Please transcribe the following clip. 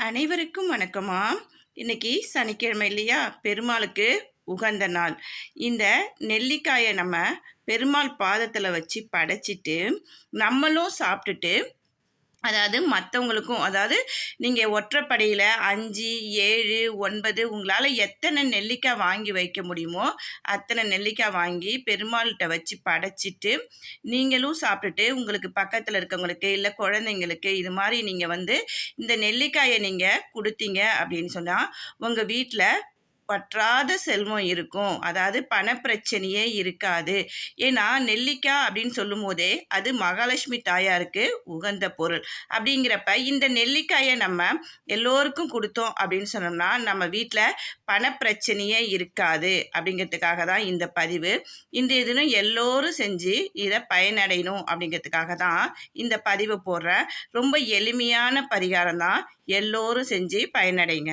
அனைவருக்கும் வணக்கமா. இன்னைக்கு சனிக்கிழமை இல்லையா? பெருமாளுக்கு உகந்த நாள். இந்த நெல்லிக்காயை நம்ம பெருமாள் பாதத்தில் வச்சு படைச்சிட்டு நம்மளும் சாப்பிட்டுட்டு, அதாவது மற்றவங்களுக்கும், அதாவது நீங்கள் ஒற்றைப்படையில் 5, 7, 9 உங்களால் எத்தனை நெல்லிக்காய் வாங்கி வைக்க முடியுமோ அத்தனை நெல்லிக்காய் வாங்கி பெருமாள்கிட்ட வச்சு படைச்சிட்டு நீங்களும் சாப்பிட்டுட்டு உங்களுக்கு பக்கத்தில் இருக்கவங்களுக்கு இல்லை குழந்தைங்களுக்கு இது மாதிரி நீங்கள் இந்த நெல்லிக்காயை நீங்கள் கொடுத்தீங்க அப்படின்னு சொன்னால் உங்கள் வீட்டில் பற்றாத செல்வம் இருக்கும். அதாவது பணப்பிரச்சனையே இருக்காது. ஏன்னா நெல்லிக்காய் அப்படின்னு சொல்லும் போதே அது மகாலட்சுமி தாயாருக்கு உகந்த பொருள். அப்படிங்கிறப்ப இந்த நெல்லிக்காயை நம்ம எல்லோருக்கும் கொடுத்தோம் அப்படின்னு சொன்னோம்னா நம்ம வீட்டில் பணப்பிரச்சனையே இருக்காது. அப்படிங்கிறதுக்காக தான் இந்த பதிவு. இன்றைய தினம் எல்லோரும் செஞ்சு இதை பயனடையணும் அப்படிங்கிறதுக்காக தான் இந்த பதிவை போடுறேன். ரொம்ப எளிமையான பரிகாரம் தான், எல்லோரும் செஞ்சு பயனடைங்க.